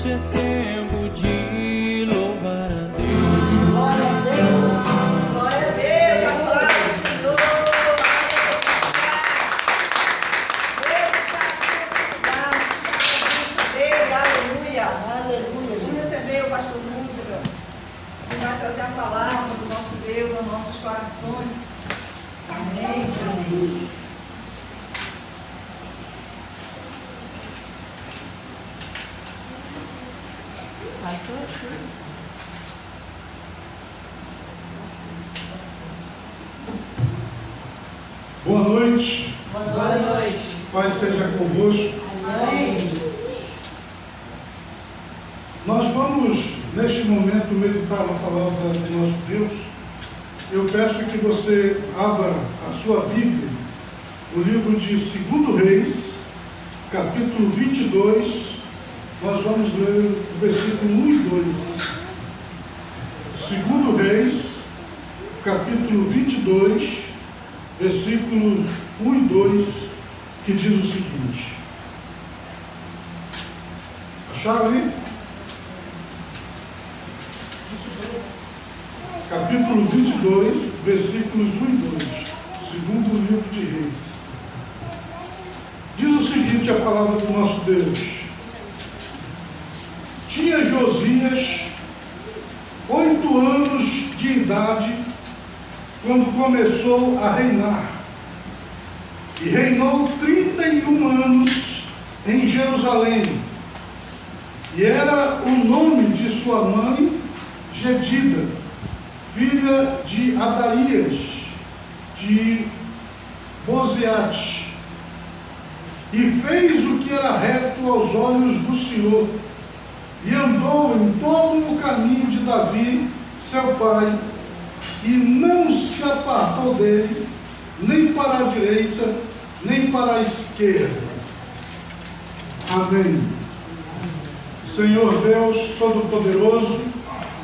é tempo de louvar a Deus. Glória a Deus, glória a Deus, a glória do Senhor. Aleluia, aleluia. Vamos receber o pastor Lúcio, que vai trazer a palavra do nosso Deus aos nossos corações. Amém, Senhor. Boa noite. Boa noite. Paz seja convosco. Amém. Nós vamos, neste momento, meditar na palavra do nosso Deus. Eu peço que você abra a sua Bíblia, o livro de 2 Reis, capítulo 22. Nós vamos ler o versículo 1 e 2. 2 Reis, capítulo 22, versículos 1 e 2, que diz o seguinte. Acharam aí? Capítulo 22, versículos 1 e 2, segundo o livro de Reis. Diz o seguinte a palavra do nosso Deus. Tinha Josias 8 anos de idade quando começou a reinar, e reinou 31 anos em Jerusalém, e era o nome de sua mãe Jedida, filha de Adaías, de Bozeate, e fez o que era reto aos olhos do Senhor, e andou em todo o caminho de Davi, seu pai, e não se apartou dele, nem para a direita, nem para a esquerda. Amém. Senhor Deus Todo-Poderoso,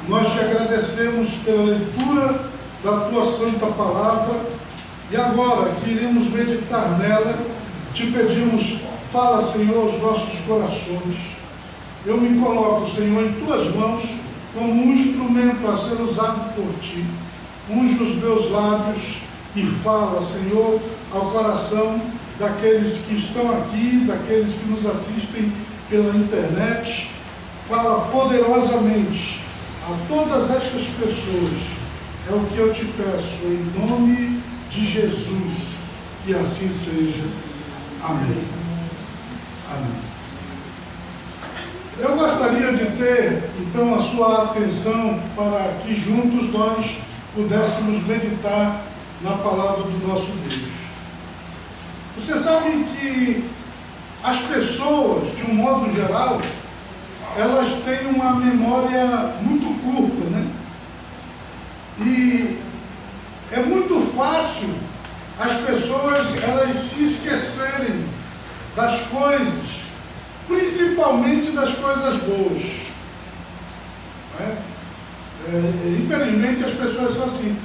nós te agradecemos pela leitura da tua santa palavra, e agora que iremos meditar nela, te pedimos, fala, Senhor, aos nossos corações. Eu me coloco, Senhor, em tuas mãos, como um instrumento a ser usado por ti. Unge os meus lábios e fala, Senhor, ao coração daqueles que estão aqui, daqueles que nos assistem pela internet. Fala poderosamente a todas estas pessoas. É o que eu te peço, em nome de Jesus, que assim seja. Amém. Amém. Eu gostaria de ter, então, a sua atenção para que juntos nós pudéssemos meditar na palavra do nosso Deus. Você sabe que as pessoas, de um modo geral, elas têm uma memória muito curta, né? E é muito fácil as pessoas elas se esquecerem das coisas, principalmente das coisas boas. Infelizmente as pessoas são assim.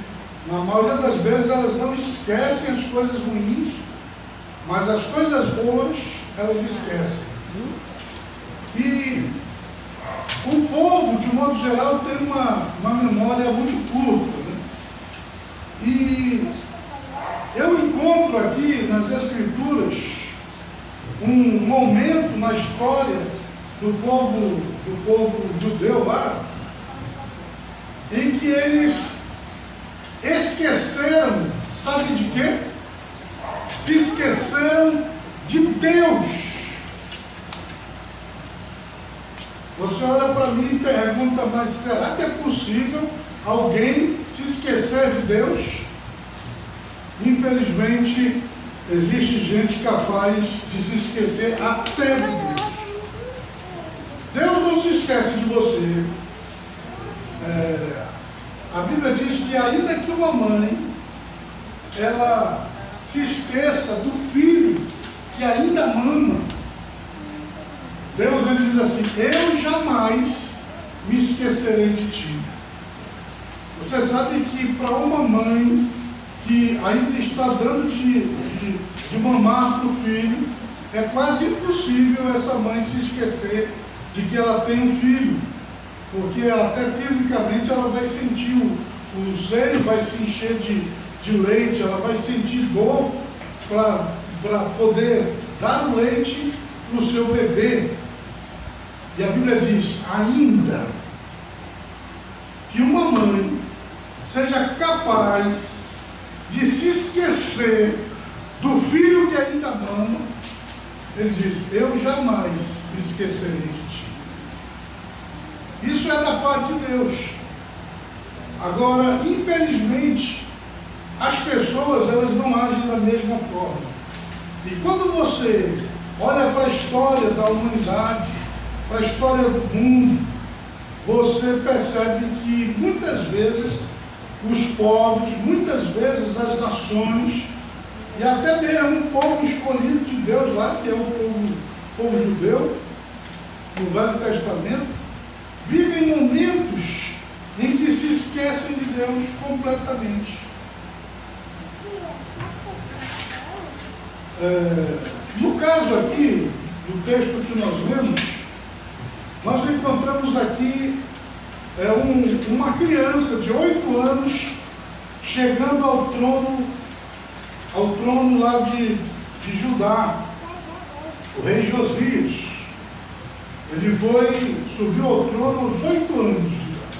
Na maioria das vezes elas não esquecem as coisas ruins, mas as coisas boas elas esquecem. E o povo, de modo geral, tem uma memória muito curta, né? E eu encontro aqui nas Escrituras um momento na história do povo judeu lá, em que eles esqueceram, sabe de quê? Se esqueceram de Deus. Você olha para mim e pergunta, mas será que é possível alguém se esquecer de Deus? Infelizmente, existe gente capaz de se esquecer até de Deus. Deus não se esquece de você. A Bíblia diz que ainda que uma mãe, ela se esqueça do filho que ainda mama, Deus ele diz assim, eu jamais me esquecerei de ti. Você sabe que para uma mãe que ainda está dando de mamar para o filho, é quase impossível essa mãe se esquecer de que ela tem um filho, porque até fisicamente ela vai sentir o seio, vai se encher de leite, ela vai sentir dor para poder dar o leite para o seu bebê. E a Bíblia diz, ainda que uma mãe seja capaz de se esquecer do filho que ainda mama, ele diz, eu jamais me esquecerei de ti. Isso é da parte de Deus. Agora, infelizmente, as pessoas, elas não agem da mesma forma. E quando você olha para a história da humanidade, para a história do mundo, você percebe que muitas vezes os povos, muitas vezes as nações, e até mesmo um povo escolhido de Deus lá, que é o povo judeu, no Velho Testamento, vivem momentos em que se esquecem de Deus completamente. No caso aqui, do texto que nós lemos, nós encontramos aqui uma criança de 8 anos chegando ao trono lá de Judá, o rei Josias. Ele subiu ao trono aos 8 anos de idade.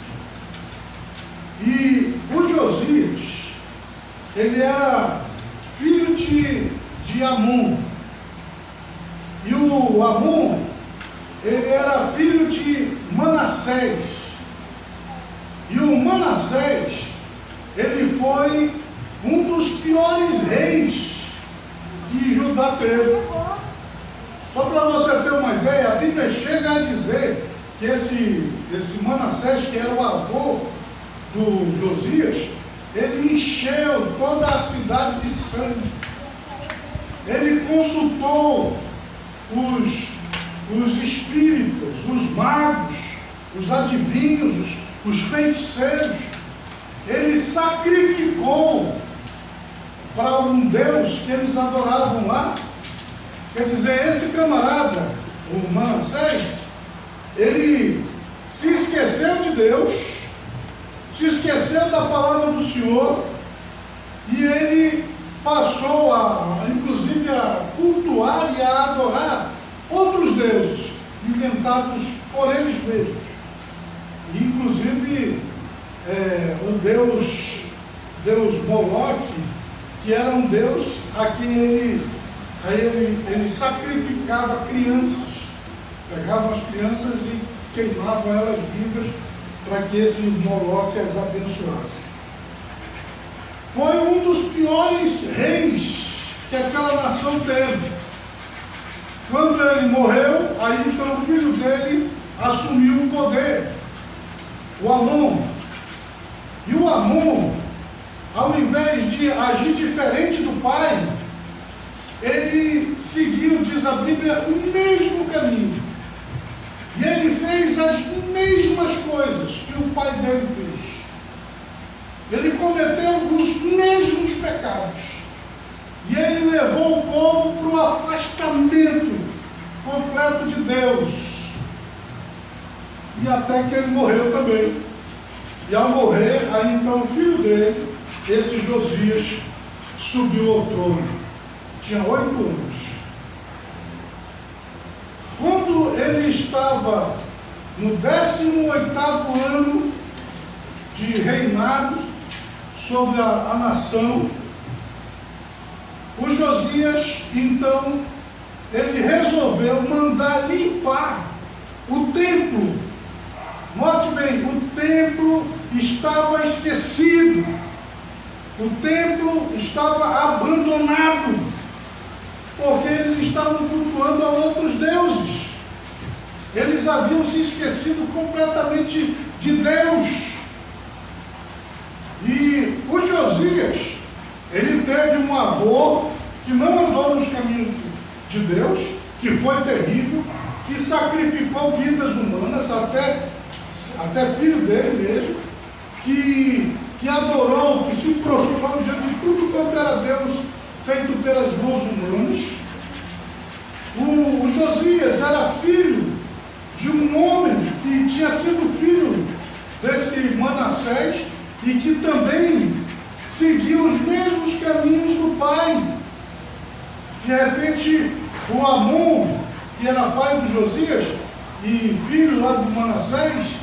E o Josias, ele era filho de Amon. E o Amon, ele era filho de Manassés. E o Manassés, ele foi um dos piores reis que Judá teve. Só para você ter uma ideia, a Bíblia chega a dizer que esse Manassés, que era o avô do Josias, ele encheu toda a cidade de sangue. Ele consultou os espíritos, os magos, os adivinhos, os feiticeiros. Ele sacrificou para um Deus que eles adoravam lá. Quer dizer, esse camarada, o Manassés, ele se esqueceu de Deus, se esqueceu da palavra do Senhor, e ele passou inclusive a cultuar e a adorar outros deuses, inventados por eles mesmos. Inclusive o Deus Moloque, que era um Deus a quem ele sacrificava crianças, pegava as crianças e queimava elas vivas para que esse Moloque as abençoasse. Foi um dos piores reis que aquela nação teve. Quando ele morreu, aí então o filho dele assumiu o poder, o Amon. E o Amon, ao invés de agir diferente do pai, ele seguiu, diz a Bíblia, o mesmo caminho. E ele fez as mesmas coisas que o pai dele fez. Ele cometeu os mesmos pecados. E ele levou o povo para o afastamento completo de Deus. E até que ele morreu também. E ao morrer, aí então o filho dele, esse Josias, subiu ao trono. Tinha 8 anos. Quando ele estava no 18º ano de reinado sobre a nação, o Josias, então, ele resolveu mandar limpar o templo. Note bem, o templo estava esquecido, o templo estava abandonado, porque eles estavam cultuando a outros deuses. Eles haviam se esquecido completamente de Deus. E o Josias, ele teve um avô que não andou nos caminhos de Deus, que foi terrível, que sacrificou vidas humanas, até filho dele mesmo, que adorou, que se prostrou diante de tudo quanto era Deus feito pelas mãos humanas. O Josias era filho de um homem que tinha sido filho desse Manassés e que também seguiu os mesmos caminhos do pai. De repente, o Amon, que era pai de Josias e filho lá do Manassés,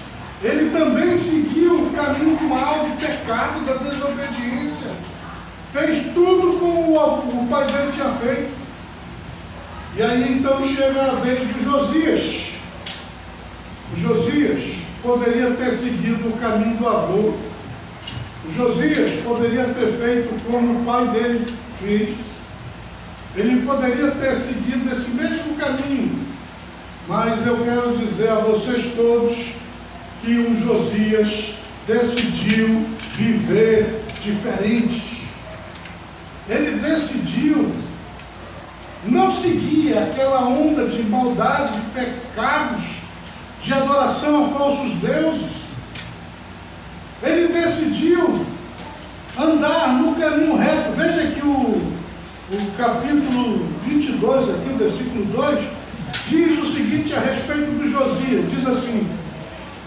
ele também seguiu o caminho do mal, do pecado, da desobediência. Fez tudo como o pai dele tinha feito. E aí então chega a vez do Josias. O Josias poderia ter seguido o caminho do avô. O Josias poderia ter feito como o pai dele fez. Ele poderia ter seguido esse mesmo caminho. Mas eu quero dizer a vocês todos que o Josias decidiu viver diferente. Ele decidiu não seguir aquela onda de maldade, de pecados, de adoração a falsos deuses. Ele decidiu andar no caminho reto. Veja que o capítulo 22, aqui o versículo 2, diz o seguinte a respeito do Josias, diz assim: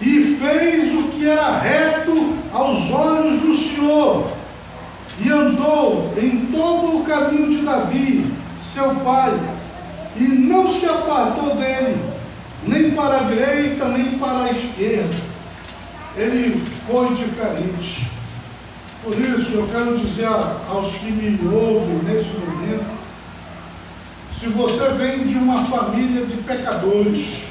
e fez o que era reto aos olhos do Senhor, e andou em todo o caminho de Davi, seu pai, e não se apartou dele, nem para a direita, nem para a esquerda. Ele foi diferente. Por isso eu quero dizer aos que me ouvem nesse momento, se você vem de uma família de pecadores,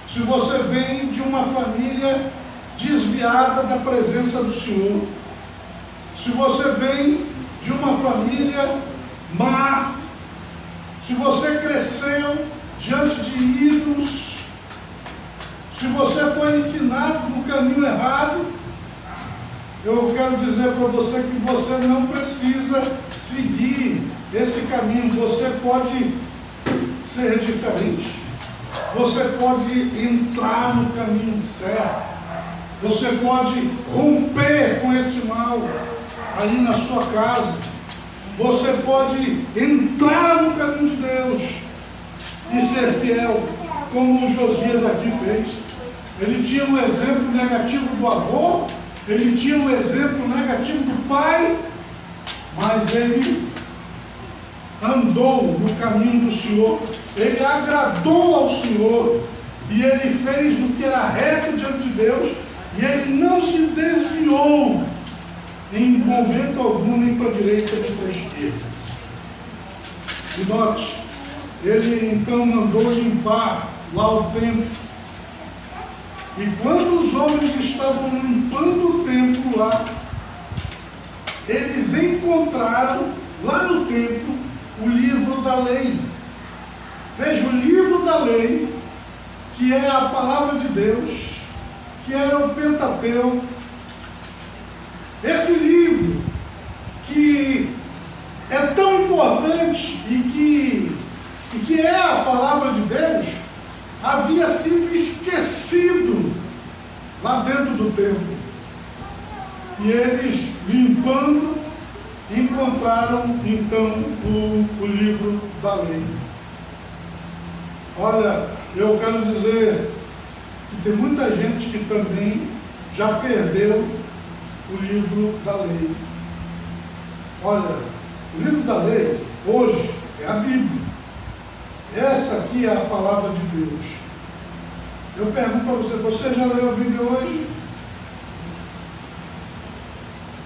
se você vem de uma família desviada da presença do Senhor, se você vem de uma família má, se você cresceu diante de ídolos, se você foi ensinado no caminho errado, eu quero dizer para você que você não precisa seguir esse caminho. Você pode ser diferente. Você pode entrar no caminho certo. Você pode romper com esse mal aí na sua casa. Você pode entrar no caminho de Deus e ser fiel, como o Josias aqui fez. Ele tinha um exemplo negativo do avô, ele tinha um exemplo negativo do pai, mas ele andou no caminho do Senhor, ele agradou ao Senhor, e ele fez o que era reto diante de Deus, e ele não se desviou em momento algum, nem para a direita nem para a esquerda. E note, ele então mandou limpar lá o templo. E quando os homens estavam limpando o templo lá, eles encontraram lá no templo o livro da lei. Veja, o livro da lei, que é a palavra de Deus, que era o Pentateuco. Esse livro, que é tão importante e que é a palavra de Deus, havia sido esquecido lá dentro do templo. E eles, limpando, encontraram então o livro da lei. Olha, eu quero dizer que tem muita gente que também já perdeu o livro da lei. Olha, o livro da lei, hoje, é a Bíblia. Essa aqui é a palavra de Deus. Eu pergunto para você, você já leu a Bíblia hoje?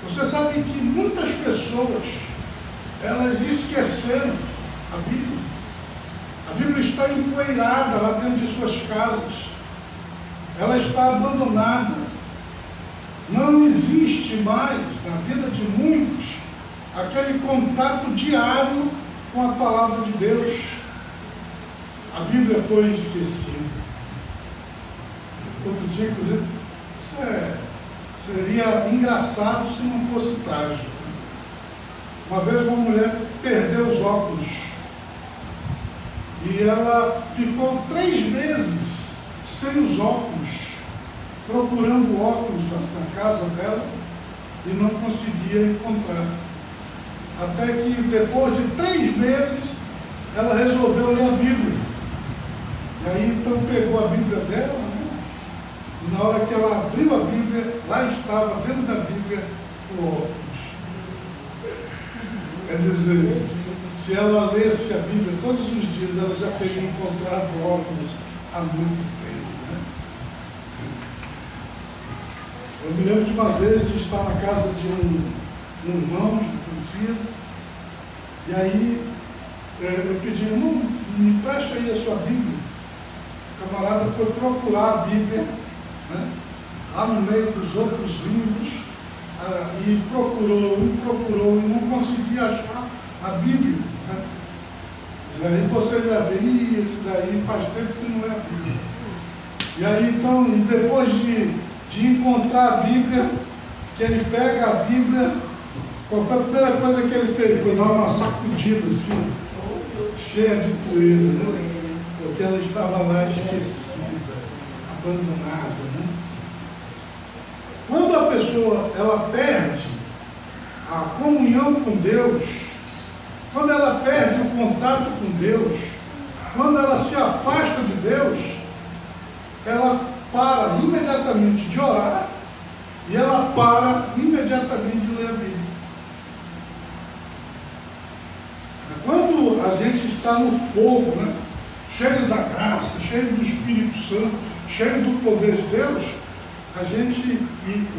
Você sabe que muitas pessoas, elas esqueceram a Bíblia. A Bíblia está empoeirada lá dentro de suas casas. Ela está abandonada. Não existe mais, na vida de muitos, aquele contato diário com a palavra de Deus. A Bíblia foi esquecida. Outro dia, inclusive, seria engraçado se não fosse trágico. Uma vez uma mulher perdeu os óculos e ela ficou 3 meses sem os óculos, procurando óculos na casa dela e não conseguia encontrar. Até que depois de 3 meses ela resolveu ler a Bíblia. E aí então pegou a Bíblia dela, né? E na hora que ela abriu a Bíblia, lá estava dentro da Bíblia o óculos. Quer dizer, se ela lesse a Bíblia todos os dias, ela já teria encontrado óculos há muito tempo, né? Eu me lembro de uma vez de estar na casa de um irmão conhecido, e aí eu pedi, irmão, me preste aí a sua Bíblia. O camarada foi procurar a Bíblia, né, lá no meio dos outros livros, e procurou e não conseguia achar a Bíblia. Né? E aí você já vê, esse daí faz tempo que não é a Bíblia. E aí então, e depois de encontrar a Bíblia, que ele pega a Bíblia, qual foi a primeira coisa que ele fez? Foi dar uma sacudida assim, cheia de poeira, né? Porque ela estava lá esquecida, abandonada, né? Quando a pessoa ela perde a comunhão com Deus, quando ela perde o contato com Deus, quando ela se afasta de Deus, ela para imediatamente de orar e ela para imediatamente de ler a Bíblia. Quando a gente está no fogo, né, cheio da graça, cheio do Espírito Santo, cheio do poder de Deus, a gente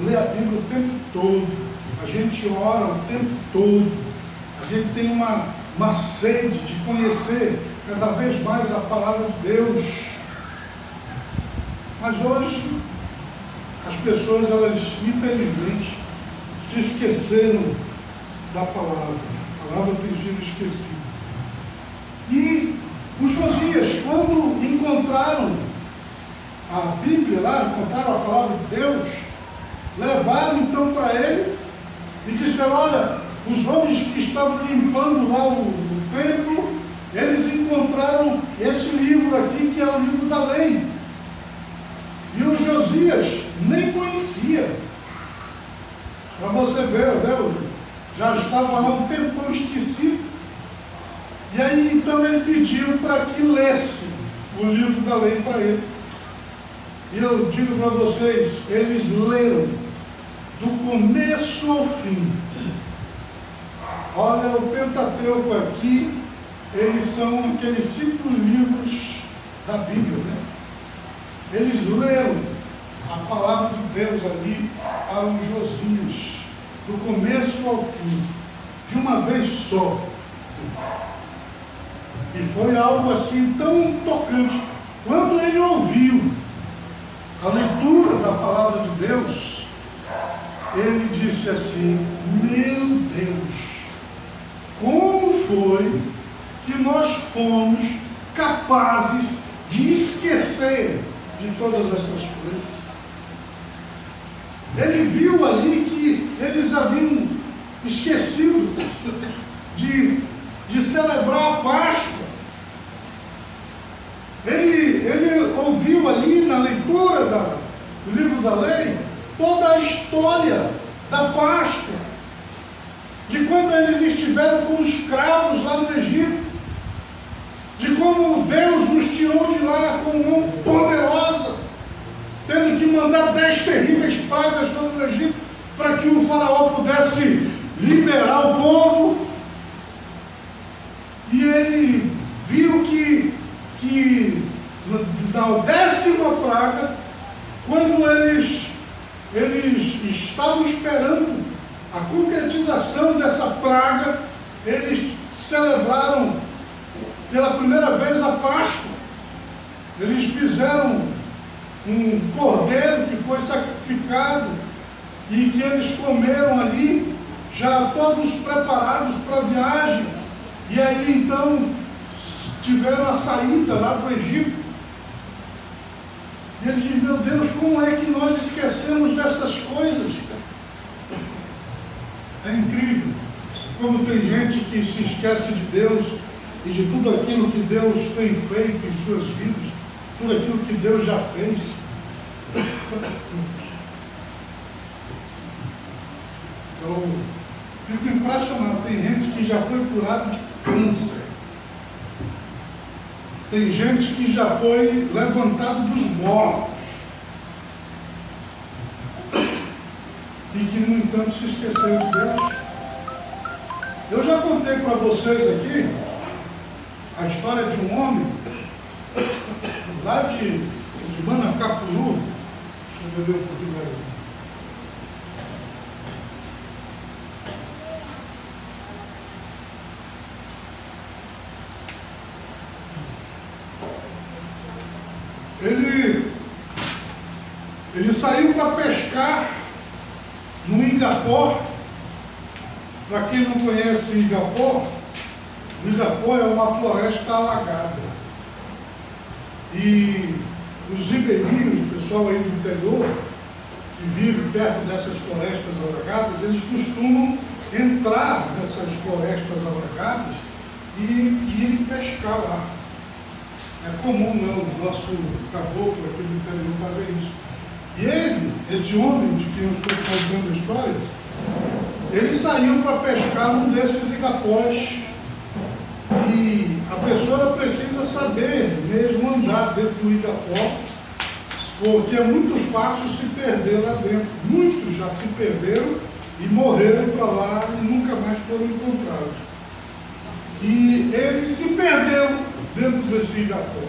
lê a Bíblia o tempo todo, a gente ora o tempo todo, a gente tem uma sede de conhecer cada vez mais a palavra de Deus. Mas hoje, as pessoas, elas infelizmente se esqueceram da palavra. A palavra tem sido esquecida. E os Josias, quando encontraram a Bíblia lá, encontraram a palavra de Deus, levaram então para ele e disseram, olha, os homens que estavam limpando lá o templo, eles encontraram esse livro aqui, que é o livro da lei. E o Josias nem conhecia. Para você ver, né? Já estava lá um tempão esquecido. E aí então ele pediu para que lesse o livro da lei para ele. E eu digo para vocês, eles leram do começo ao fim. Olha, o Pentateuco aqui, eles são aqueles 5 livros da Bíblia, né? Eles leram a palavra de Deus ali para os Josias, do começo ao fim, de uma vez só. E foi algo assim tão tocante. Quando ele ouviu a leitura da palavra de Deus, ele disse assim, meu Deus, como foi que nós fomos capazes de esquecer de todas essas coisas? Ele viu ali que eles haviam esquecido de celebrar a Páscoa. Ele ouviu ali na leitura do livro da lei toda a história da Páscoa, de quando eles estiveram como escravos lá no Egito, de como Deus os tirou de lá com mão poderosa, tendo que mandar 10 terríveis pragas sobre o Egito para que o faraó pudesse liberar o povo. E ele viu que na 10ª praga, quando eles estavam esperando a concretização dessa praga, eles celebraram pela primeira vez a Páscoa. Eles fizeram um cordeiro que foi sacrificado e que eles comeram ali, já todos preparados para a viagem. E aí então tiveram a saída lá do Egito. E eles dizem, meu Deus, como é que nós esquecemos dessas coisas? É incrível como tem gente que se esquece de Deus e de tudo aquilo que Deus tem feito em suas vidas, tudo aquilo que Deus já fez. Eu fico impressionado, tem gente que já foi curado de câncer. Tem gente que já foi levantado dos mortos e que, no entanto, se esqueceu de Deus. Eu já contei para vocês aqui a história de um homem lá de Manacapuru. Deixa eu beber um pouquinho d'água. Ele saiu para pescar no Igapó. Para quem não conhece Igapó, o Igapó é uma floresta alagada. E os ribeirinhos, o pessoal aí do interior, que vive perto dessas florestas alagadas, eles costumam entrar nessas florestas alagadas e irem pescar lá. É comum, não, o nosso caboclo aqui do interior fazer isso. E ele, esse homem de quem eu estou contando a história, ele saiu para pescar num desses igapós. E a pessoa precisa saber mesmo andar dentro do igapó, porque é muito fácil se perder lá dentro. Muitos já se perderam e morreram para lá e nunca mais foram encontrados. E ele se perdeu dentro desse igapó,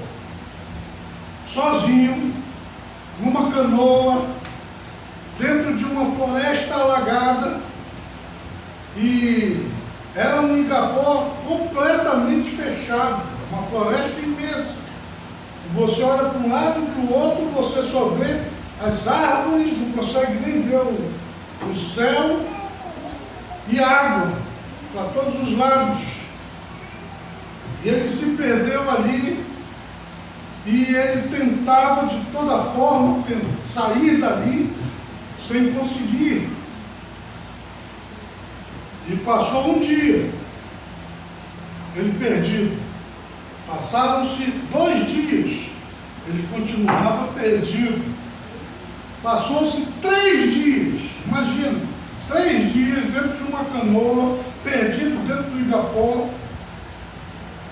sozinho, numa canoa, dentro de uma floresta alagada, e era um igapó completamente fechado, uma floresta imensa. Você olha para um lado e para o outro, você só vê as árvores, não consegue nem ver o céu e água para todos os lados. E ele se perdeu ali e ele tentava de toda forma sair dali sem conseguir. E passou um dia, ele perdido. Passaram-se 2 dias, ele continuava perdido. Passou-se 3 dias, imagina, 3 dias dentro de uma canoa, perdido dentro do igapó.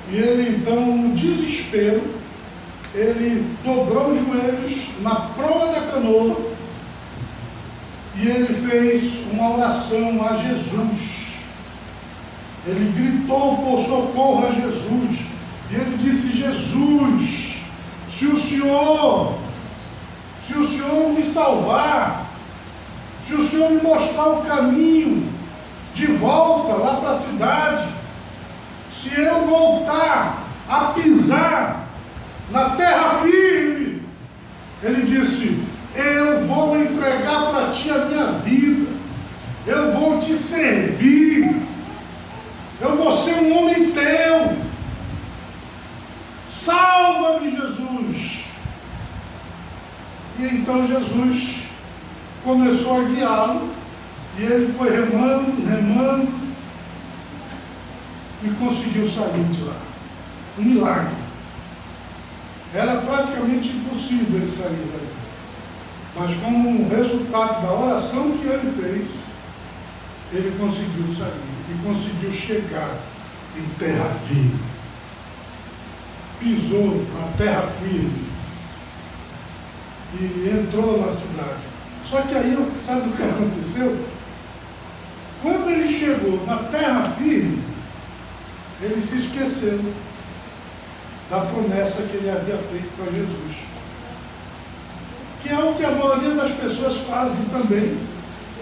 E ele então, no desespero, ele dobrou os joelhos na proa da canoa e ele fez uma oração a Jesus. Ele gritou por socorro a Jesus. E ele disse: Jesus, se o Senhor me salvar, se o Senhor me mostrar o caminho de volta lá para a cidade, se eu voltar a pisar na terra firme, ele disse: eu vou entregar para ti a minha vida, eu vou te servir, eu vou ser um homem teu, salva-me, Jesus. E então Jesus começou a guiá-lo, e ele foi remando, e conseguiu sair de lá. Um milagre. Era praticamente impossível ele sair dali. Mas como um resultado da oração que ele fez, ele conseguiu sair e conseguiu chegar em terra firme. Pisou na terra firme e entrou na cidade. Só que aí, sabe o que aconteceu? Quando ele chegou na terra firme, ele se esqueceu da promessa que ele havia feito para Jesus. Que é o que a maioria das pessoas fazem também.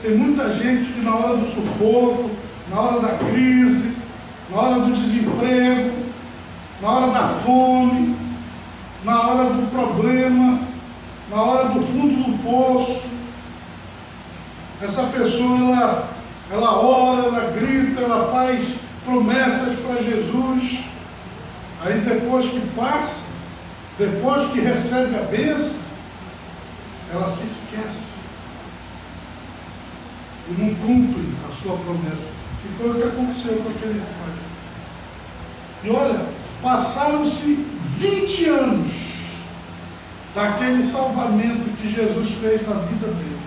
Tem muita gente que na hora do sufoco, na hora da crise, na hora do desemprego, na hora da fome, na hora do problema, na hora do fundo do poço, essa pessoa, ela ora, ela grita, ela faz promessas para Jesus. Aí depois que passa, depois que recebe a bênção, ela se esquece e não cumpre a sua promessa. E foi o que aconteceu com aquele rapaz. E olha, passaram-se 20 anos daquele salvamento que Jesus fez na vida dele.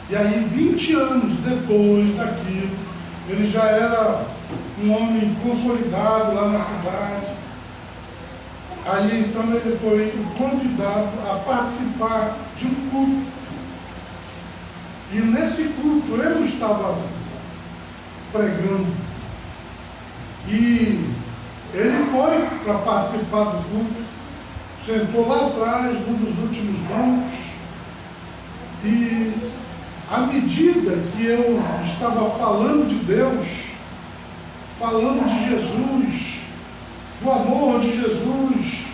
E aí, 20 anos depois daquilo, ele já era um homem consolidado lá na cidade. Aí então ele foi convidado a participar de um culto. E nesse culto eu estava pregando. E ele foi para participar do culto, sentou lá atrás, num dos últimos bancos, e à medida que eu estava falando de Deus, falando de Jesus, do amor de Jesus,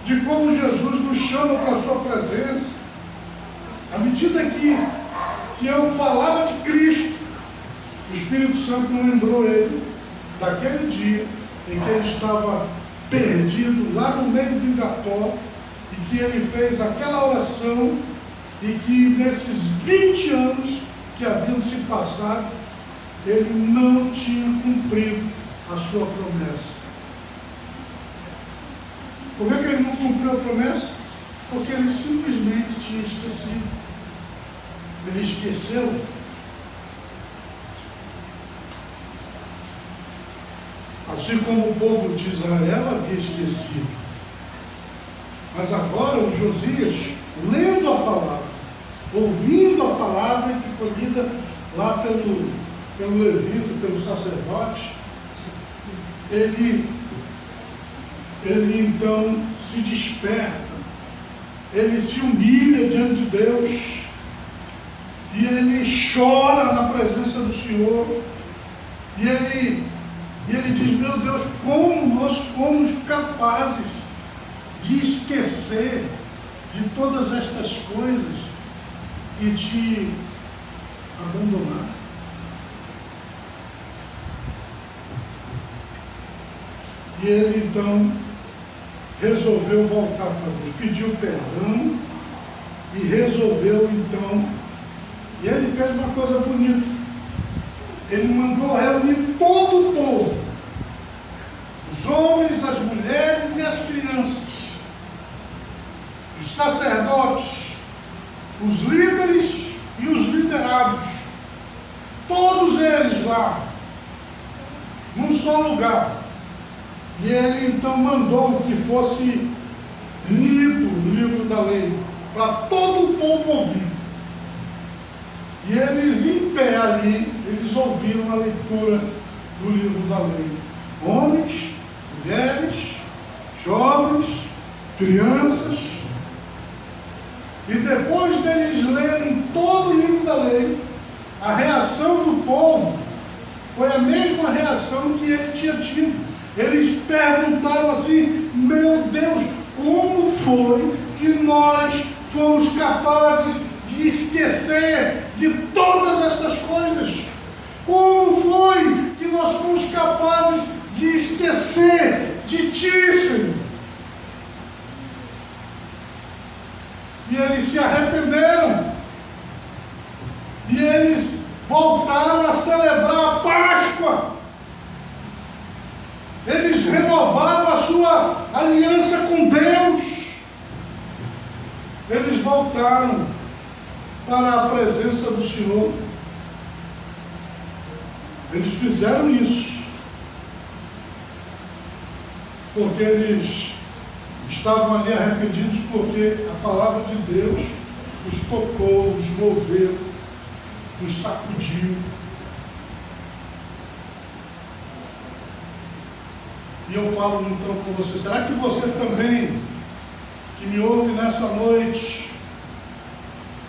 de como Jesus nos chama para a sua presença, à medida que eu falava de Cristo, o Espírito Santo lembrou ele daquele dia em que ele estava perdido lá no meio do Igató, e que ele fez aquela oração, e que nesses 20 anos que haviam se passado, ele não tinha cumprido a sua promessa. Por que ele não cumpriu a promessa? Porque ele simplesmente tinha esquecido. Ele esqueceu. Assim como o povo de Israel havia esquecido. Mas agora o Josias, lendo a palavra, ouvindo a palavra que foi lida lá pelo levita, pelo sacerdote, ele então se desperta, ele se humilha diante de Deus, e ele chora na presença do Senhor, e ele diz: meu Deus, como nós fomos capazes de esquecer de todas estas coisas e de abandonar. E ele então resolveu voltar para Deus, pediu perdão e resolveu então, e ele fez uma coisa bonita, ele mandou reunir todo o povo, os homens, as mulheres e as crianças, os sacerdotes, os líderes e os liderados, todos eles lá, num só lugar. E ele então mandou que fosse lido o livro da lei, para todo o povo ouvir. E eles em pé ali, eles ouviram a leitura do livro da lei. Homens, mulheres, jovens, crianças. E depois deles lerem todo o livro da lei, a reação do povo foi a mesma reação que ele tinha tido. Eles perguntaram assim: meu Deus, como foi que nós fomos capazes de esquecer de todas estas coisas? Como foi que nós fomos capazes de esquecer de Ti, Senhor? E eles se arrependeram. E eles voltaram a celebrar a Páscoa. Eles renovaram a sua aliança com Deus. Eles voltaram para a presença do Senhor. Eles fizeram isso porque eles estavam ali arrependidos, porque a palavra de Deus os tocou, os moveu, os sacudiu. E eu falo então com você: será que você também, que me ouve nessa noite,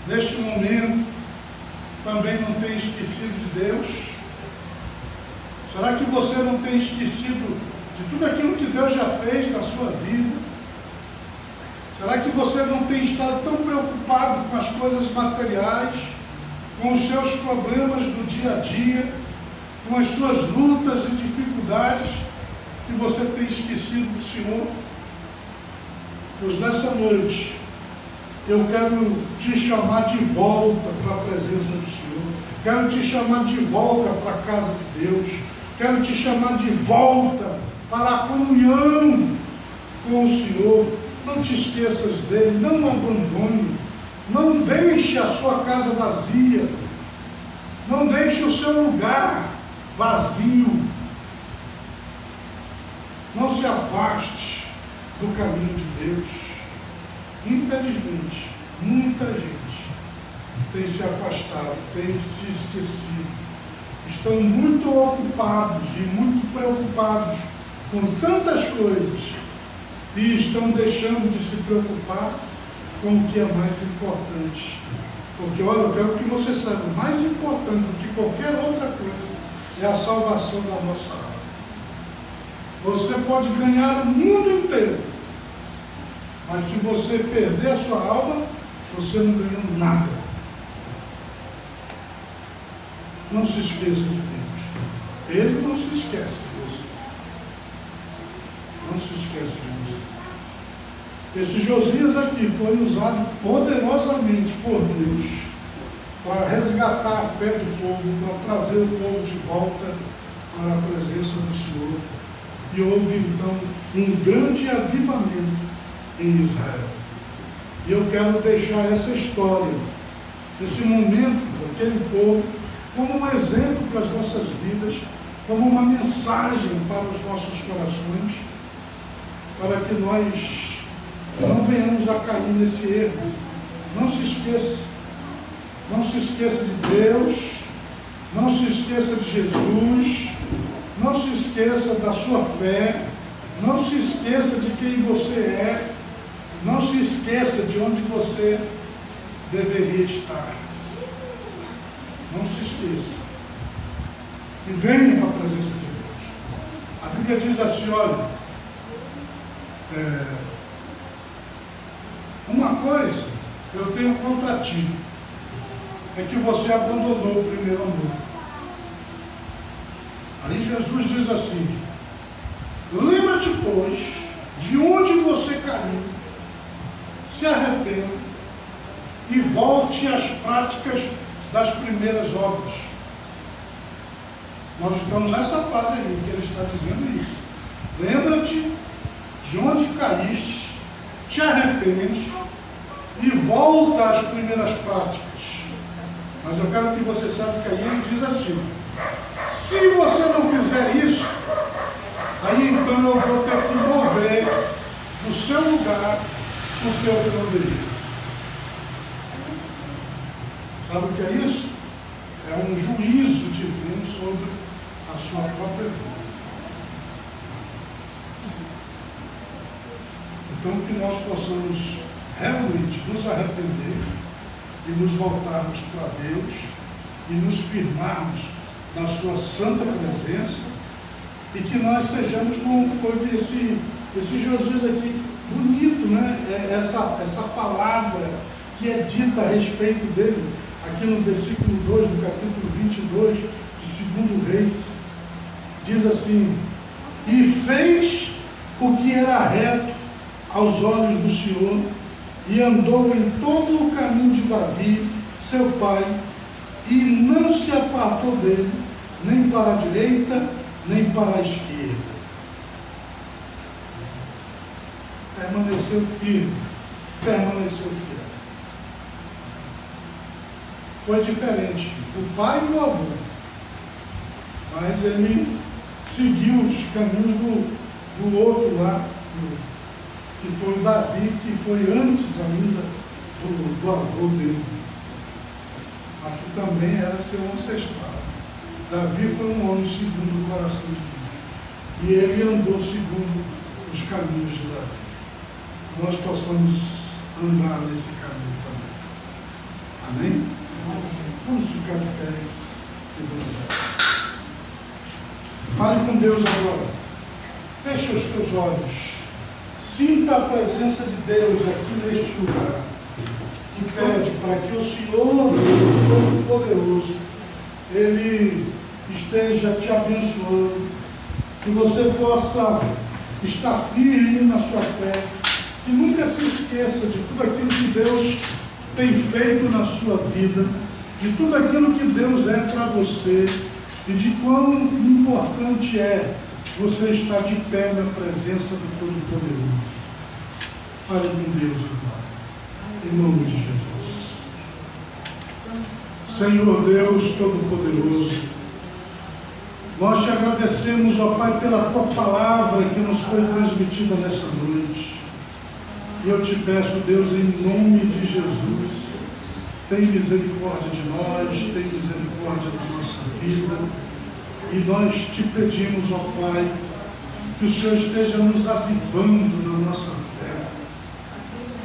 neste momento, também não tem esquecido de Deus? Será que você não tem esquecido de tudo aquilo que Deus já fez na sua vida? Será que você não tem estado tão preocupado com as coisas materiais, com os seus problemas do dia a dia, com as suas lutas e dificuldades, que você tem esquecido do Senhor? Pois nessa noite eu quero te chamar de volta para a presença do Senhor, quero te chamar de volta para a casa de Deus, quero te chamar de volta para a comunhão com o Senhor. Não te esqueças dele, não o abandone, não deixe a sua casa vazia, não deixe o seu lugar vazio. Não se afaste do caminho de Deus. Infelizmente, muita gente tem se afastado, tem se esquecido. Estão muito ocupados e muito preocupados com tantas coisas e estão deixando de se preocupar com o que é mais importante. Porque, olha, eu quero que você saiba, mais importante do que qualquer outra coisa é a salvação da nossa alma. Você pode ganhar o mundo inteiro, mas se você perder a sua alma, você não ganhou nada. Não se esqueça de Deus. Ele não se esquece de você. Não se esquece de você. Esse Josias aqui foi usado poderosamente por Deus para resgatar a fé do povo, para trazer o povo de volta para a presença do Senhor. E houve então um grande avivamento em Israel. E eu quero deixar essa história, esse momento daquele povo, como um exemplo para as nossas vidas, como uma mensagem para os nossos corações, para que nós não venhamos a cair nesse erro. Não se esqueça. Não se esqueça de Deus. Não se esqueça de Jesus. Não se esqueça da sua fé. Não se esqueça de quem você é. Não se esqueça de onde você deveria estar. Não se esqueça. E venha para a presença de Deus. A Bíblia diz assim, olha, uma coisa eu tenho contra ti, é que você abandonou o primeiro amor. Aí Jesus diz assim, lembra-te, pois, de onde você caiu, se arrependa e volte às práticas das primeiras obras. Nós estamos nessa fase aí, que ele está dizendo isso. Lembra-te de onde caíste, te arrepende e volta às primeiras práticas. Mas eu quero que você saiba que aí ele diz assim, se você não fizer isso, aí então eu vou ter que mover no seu lugar o teu poder. Sabe o que é isso? É um juízo divino sobre a sua própria vida. Então que nós possamos realmente nos arrepender e nos voltarmos para Deus e nos firmarmos na sua santa presença e que nós sejamos como foi esse Josias aqui, bonito, né? Essa palavra que é dita a respeito dele, aqui no versículo 2 do capítulo 22 de 2 Reis, diz assim, e fez o que era reto aos olhos do Senhor, e andou em todo o caminho de Davi, seu pai, e não se apartou dele, nem para a direita, nem para a esquerda. Permaneceu firme, permaneceu fiel. Foi diferente do pai e do avô, mas ele seguiu os caminhos do outro lá, que foi o Davi, que foi antes ainda do avô dele, mas que também era seu ancestral. Davi foi um homem segundo o coração de Deus, e ele andou segundo os caminhos de Davi. Nós possamos andar nesse caminho também. Amém? Vamos ficar de pés e vamos orar. Fale com Deus agora. Feche os teus olhos. Sinta a presença de Deus aqui neste lugar. E pede para que o Senhor, Deus Todo-Poderoso, Ele esteja te abençoando. Que você possa estar firme na sua fé. Que nunca se esqueça de tudo aquilo que Deus tem feito na sua vida, de tudo aquilo que Deus é para você e de quão importante é você estar de pé na presença do Todo-Poderoso. Fale com Deus agora, em nome de Jesus. Senhor Deus Todo-Poderoso, Nós te agradecemos, ó Pai, pela tua palavra que nos foi transmitida nessa noite. E eu te peço, Deus, em nome de Jesus, tem misericórdia de nós, tem misericórdia da nossa vida. E nós te pedimos, ó Pai, que o Senhor esteja nos avivando na nossa fé.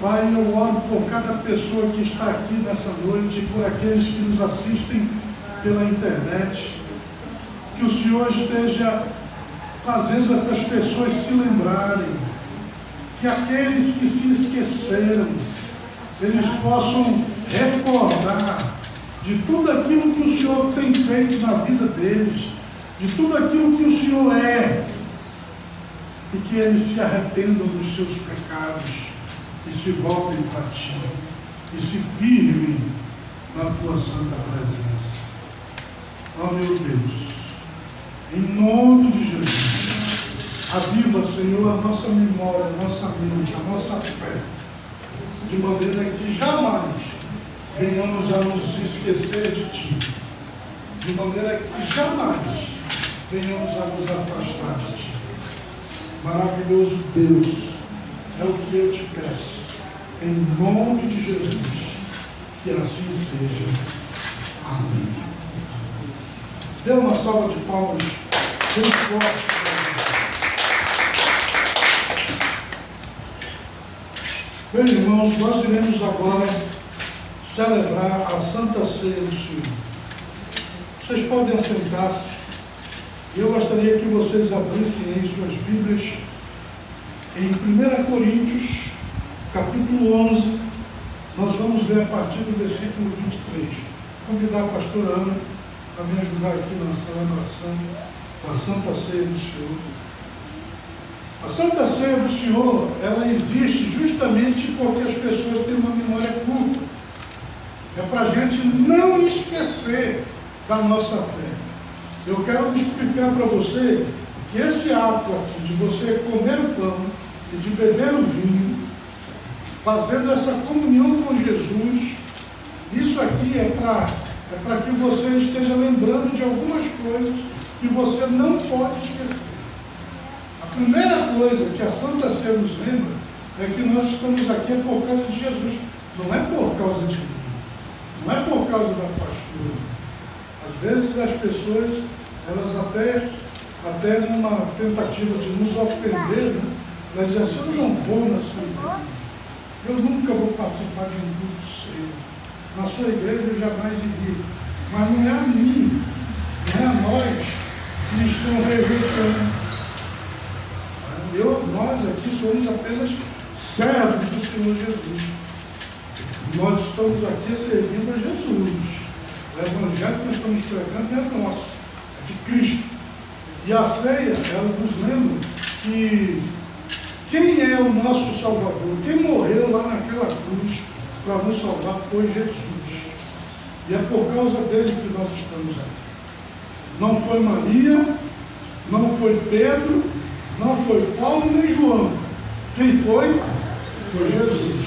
Pai, eu oro por cada pessoa que está aqui nessa noite e por aqueles que nos assistem pela internet. Que o Senhor esteja fazendo essas pessoas se lembrarem, que aqueles que se esqueceram, eles possam recordar de tudo aquilo que o Senhor tem feito na vida deles, de tudo aquilo que o Senhor é, e que eles se arrependam dos seus pecados e se voltem para Ti e se firmem na Tua santa presença. Ó meu Deus, em nome de Jesus, aviva, Senhor, a nossa memória, a nossa mente, a nossa fé, de maneira que jamais venhamos a nos esquecer de Ti, de maneira que jamais venhamos a nos afastar de Ti. Maravilhoso Deus, é o que eu te peço, em nome de Jesus, que assim seja. Amém. Dê uma salva de palmas bem forte para Deus. Bem, irmãos, nós iremos agora celebrar a Santa Ceia do Senhor. Vocês podem assentar-se. Eu gostaria que vocês abrissem aí suas Bíblias em 1 Coríntios, capítulo 11. Nós vamos ler a partir do versículo 23. Convidar a pastora Ana para me ajudar aqui na celebração da Santa Ceia do Senhor. A Santa Ceia do Senhor, ela existe justamente porque as pessoas têm uma memória curta. É para a gente não esquecer da nossa fé. Eu quero explicar para você que esse ato aqui de você comer o pão e de beber o vinho, fazendo essa comunhão com Jesus, isso aqui é para que você esteja lembrando de algumas coisas que você não pode esquecer. A primeira coisa que a Santa Ceia nos lembra é que nós estamos aqui por causa de Jesus, não é por causa de mim, não é por causa da pastora. Às vezes as pessoas, elas até numa tentativa de nos ofender, né? Elas dizem assim: eu não vou na sua igreja, eu nunca vou participar de um culto seu, na sua igreja eu jamais iria. Mas não é a mim, não é a nós que estão rejeitando. Nós aqui somos apenas servos do Senhor Jesus. Nós estamos aqui servindo a Jesus. O evangelho que nós estamos pregando é nosso, é de Cristo. E a ceia, ela nos lembra que quem é o nosso Salvador, quem morreu lá naquela cruz para nos salvar foi Jesus. E é por causa dele que nós estamos aqui. Não foi Maria, não foi Pedro, não foi Paulo nem João. Quem foi? Foi Jesus.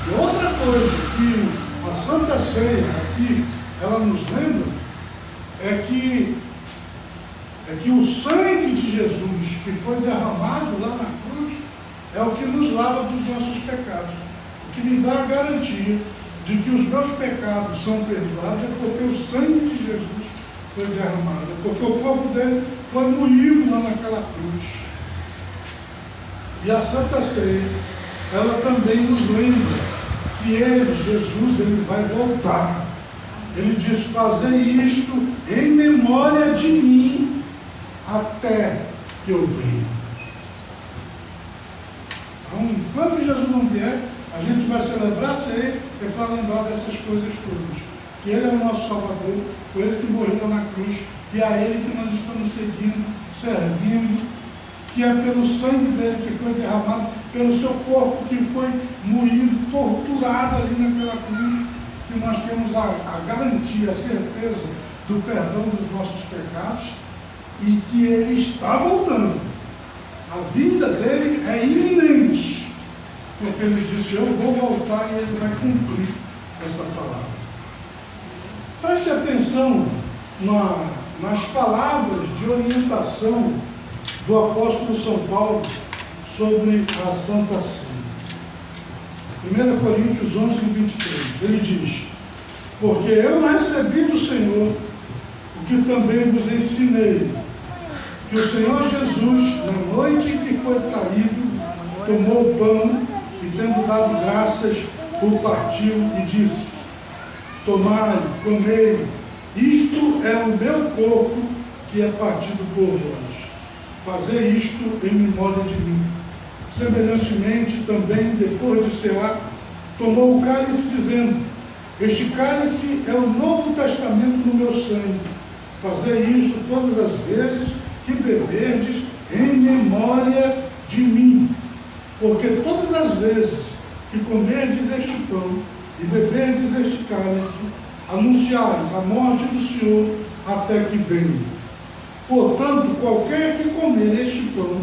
E outra coisa que a Santa Ceia aqui, ela nos lembra, é que o sangue de Jesus que foi derramado lá na cruz é o que nos lava dos nossos pecados. O que me dá a garantia de que os meus pecados são perdoados é porque o sangue de Jesus foi derramado, é porque o corpo dele foi moído lá naquela cruz. E a Santa Ceia, ela também nos lembra que ele, Jesus, ele vai voltar. Ele diz: fazei isto em memória de mim até que eu venha. Então, enquanto Jesus não vier, a gente vai celebrar a ceia, é para lembrar dessas coisas todas. Que ele é o nosso Salvador, foi ele que morreu na cruz, e é a ele que nós estamos seguindo, servindo, que é pelo sangue dele que foi derramado, pelo seu corpo que foi moído, torturado ali naquela cruz, que nós temos a garantia, a certeza do perdão dos nossos pecados, e que ele está voltando. A vinda dele é iminente, porque ele disse: eu vou voltar, e ele vai cumprir essa palavra. Preste atenção nas palavras de orientação do apóstolo São Paulo sobre a Santa Ceia. 1 Coríntios 11, 23, ele diz: porque eu recebi do Senhor o que também vos ensinei, que o Senhor Jesus, na noite em que foi traído, tomou o pão e, tendo dado graças, o partiu e disse: tomai, comei, isto é o meu corpo que é partido por vós. Fazei isto em memória de mim. Semelhantemente, também, depois de cear, tomou o cálice, dizendo: este cálice é o Novo Testamento no meu sangue. Fazei isto todas as vezes que beberdes em memória de mim. Porque todas as vezes que comerdes este pão e beberdes este cálice, anunciais a morte do Senhor até que venha. Portanto, qualquer que comer este pão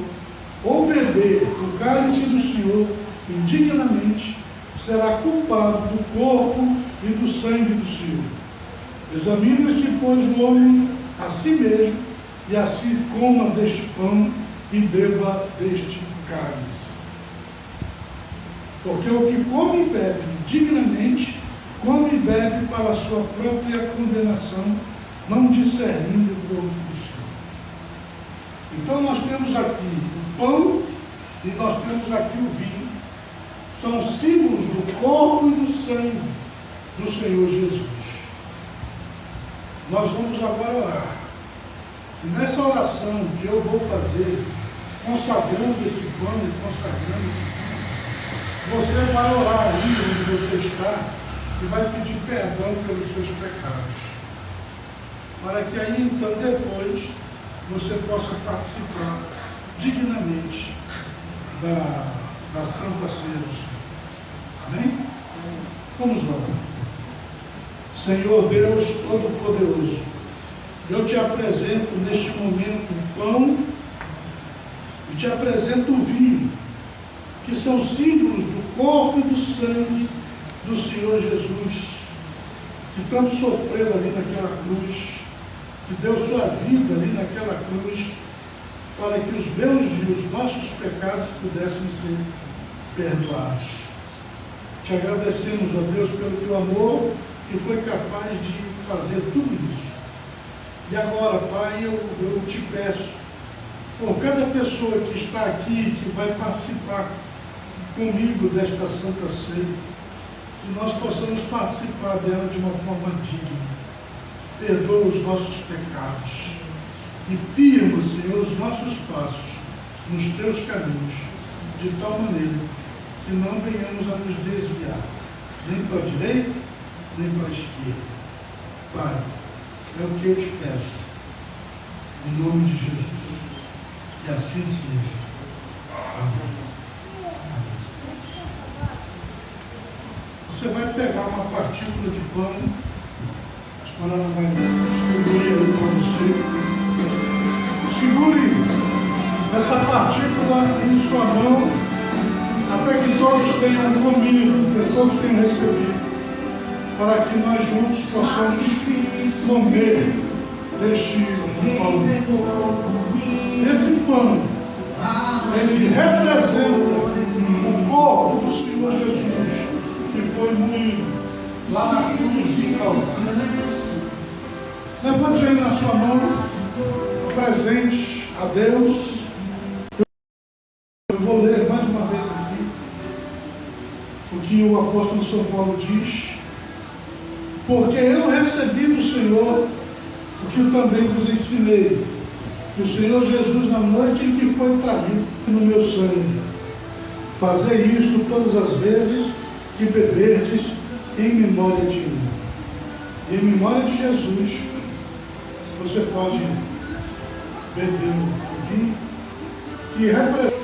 ou beber o cálice do Senhor indignamente, será culpado do corpo e do sangue do Senhor. Examine-se, pois, o homem a si mesmo, e assim coma deste pão e beba deste cálice. Porque o que come e bebe indignamente, come e bebe para a sua própria condenação, não discernindo o corpo do Senhor. Então nós temos aqui o pão e nós temos aqui o vinho. São símbolos do corpo e do sangue do Senhor Jesus. Nós vamos agora orar. E nessa oração que eu vou fazer, consagrando esse pão e consagrando esse vinho, você vai orar aí onde você está e vai pedir perdão pelos seus pecados. Para que aí então depois você possa participar dignamente da Santa Ceia do Senhor. Amém? Vamos lá. Senhor Deus Todo-Poderoso, eu te apresento neste momento o pão e te apresento o vinho, que são símbolos do corpo e do sangue do Senhor Jesus, que tanto sofreu ali naquela cruz, que deu sua vida ali naquela cruz, para que os meus e os nossos pecados pudessem ser perdoados. Te agradecemos, ó Deus, pelo teu amor, que foi capaz de fazer tudo isso. E agora, Pai, eu te peço, por cada pessoa que está aqui, que vai participar comigo desta Santa Ceia, que nós possamos participar dela de uma forma digna. Perdoa os nossos pecados e firma, Senhor, os nossos passos nos teus caminhos, de tal maneira que não venhamos a nos desviar, nem para a direita, nem para a esquerda. Pai, é o que eu te peço, em nome de Jesus, que assim seja. Amém. Você vai pegar uma partícula de pão, a escola vai distribuir aí para você. Segure essa partícula em sua mão, até que todos tenham comido, que todos tenham recebido, para que nós juntos possamos comer deste pão. Esse pão, ele representa o corpo do Senhor Jesus, que foi moído lá na cruz de Calvário. Levante aí na sua mão o presente a Deus. Eu vou ler mais uma vez aqui o que o apóstolo São Paulo diz. Porque eu recebi do Senhor o que eu também vos ensinei, que o Senhor Jesus, na noite em que foi traído, no meu sangue. Fazei isto todas as vezes que beberdes em memória de mim. E em memória de Jesus, você pode beber o vinho, que representa.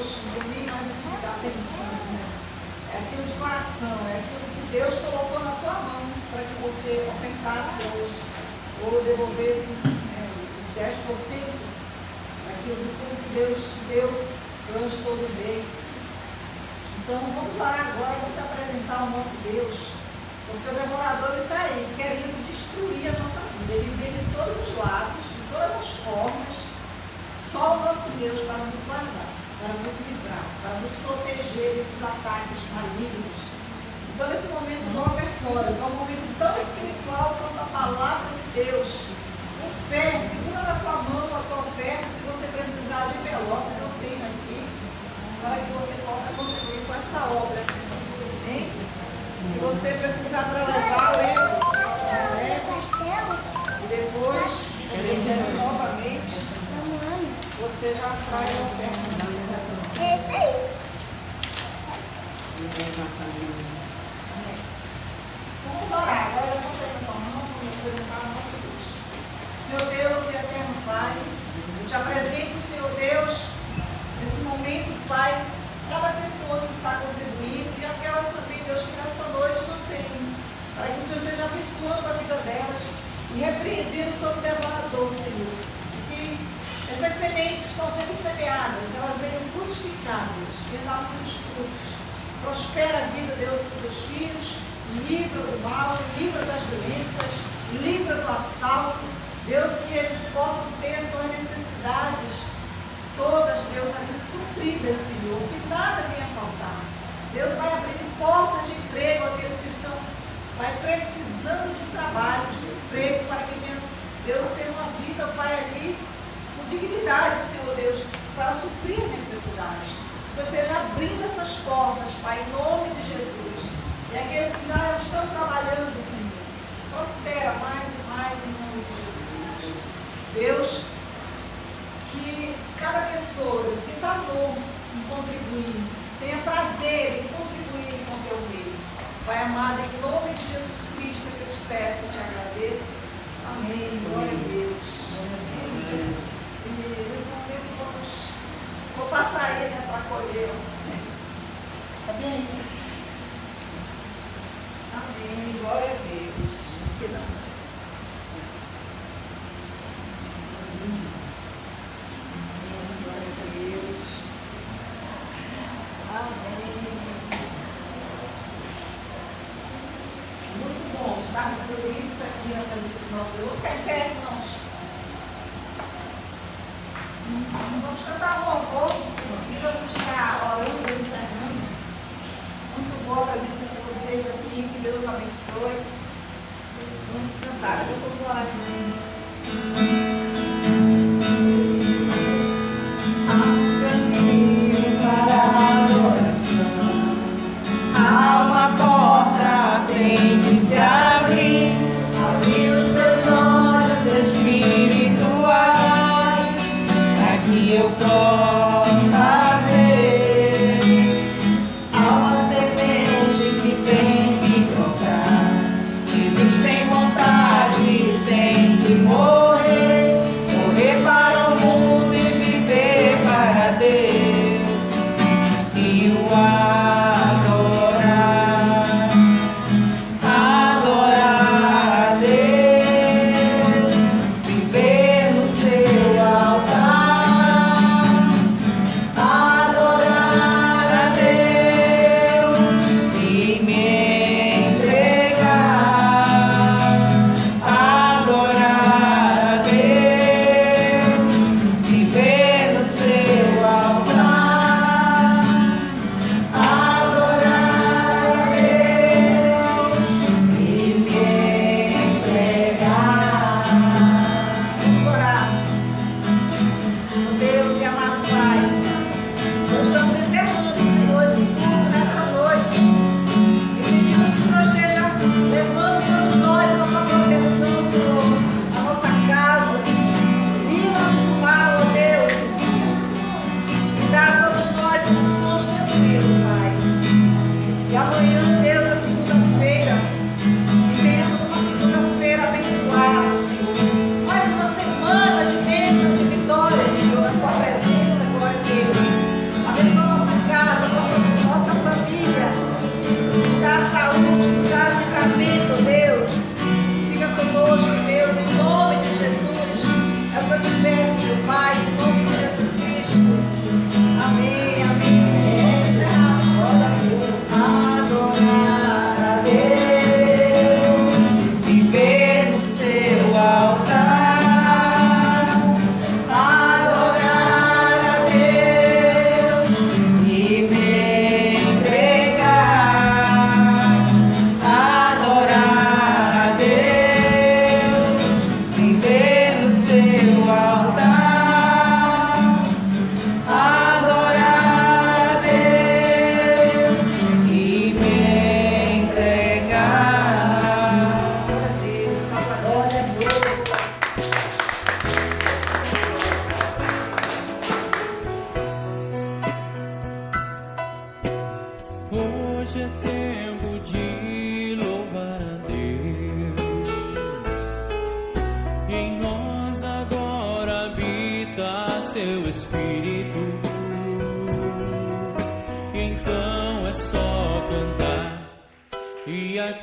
É aquilo de coração, é aquilo que Deus colocou na tua mão para que você ofertasse hoje, ou devolvesse 10% daquilo de tudo que Deus te deu durante todo o mês. Então vamos orar agora, vamos apresentar ao nosso Deus, porque o devorador está aí, querendo destruir a nossa vida. Ele vem de todos os lados, todas as formas, só o nosso Deus para nos guardar, para nos livrar, para nos proteger desses ataques malignos. Então, nesse momento do ofertório, que é um momento tão espiritual quanto a palavra de Deus, com fé, segura na tua mão a tua oferta. Se você precisar de envelopes, eu tenho aqui, para que você possa contribuir com essa obra. Amém? Se você precisar para levar, leve. E depois, recebe novamente, você já traz a oferta. É isso aí. Vamos orar. Agora eu vou pegar a tua mão e apresentar o nosso Deus. Senhor Deus e eterno Pai, eu te apresento, Senhor Deus, nesse momento, Pai, cada pessoa que está contribuindo e aquelas também, Deus, que nesta noite não tem, para que o Senhor esteja abençoando a vida delas e repreendendo todo devorador, Senhor. Que essas sementes que estão sendo semeadas, elas venham frutificar, Deus, venham dar muitos frutos. Prospera a vida, Deus, dos teus filhos, livra do mal, livra das doenças, livra do assalto. Deus, que eles possam ter suas necessidades todas, Deus, ali supridas, Senhor, que nada venha faltar. Deus vai abrir portas de emprego àqueles que estão, vai precisando de trabalho, de emprego, para que venham, Deus, ter uma vida, Pai, ali com dignidade, Senhor Deus, para suprir necessidades. O Senhor esteja abrindo essas portas, Pai, em nome de Jesus. E aqueles que já estão trabalhando, Senhor, prospera mais e mais em nome de Jesus. Deus, que cada pessoa, Deus, sinta amor em contribuir, tenha prazer em contribuir com o teu reino. Pai amado, em nome de Jesus Cristo, que eu te peço e te agradeço. Amém. Glória a Deus. Amém. E nesse momento vou passar aí, né, para acolher. Tá bem? Amém. Glória a Deus. Que não. Estarmos reunidos aqui na presença do nosso Deus. Vamos ficar em pé, irmãos. Vamos cantar um louvor. Em seguida vamos estar orando e encerrando. Muito boa a presença de vocês aqui. Que Deus abençoe. Vamos cantar. Depois vamos orar também. Há um caminho para a adoração. Há uma porta, tem que se abrir. Abrir os meus olhos espirituais, para que eu possa ver. Há uma semente que tem que brotar. Existem vontades, tem que morrer.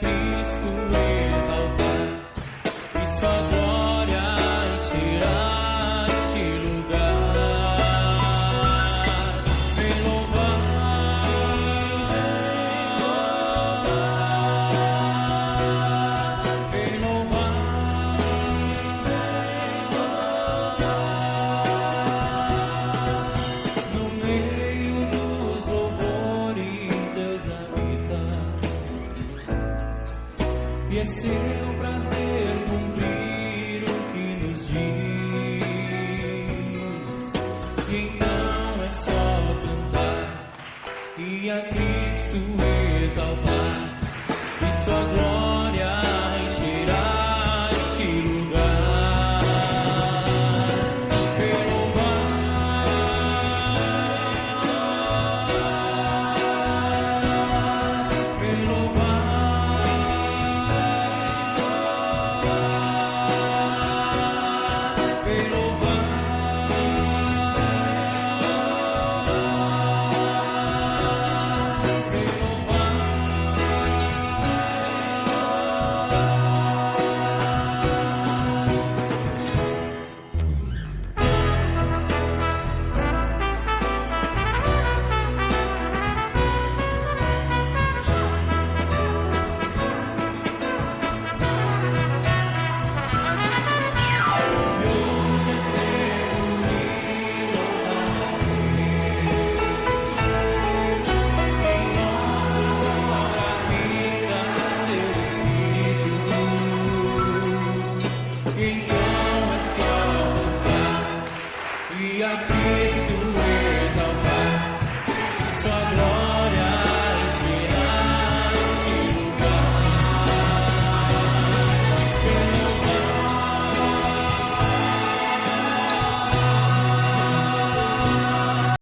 Cristo exaltar, e sua glória encherá este lugar. Vem louvar, vem louvar, no meio dos louvores Deus habita, e é seu prazer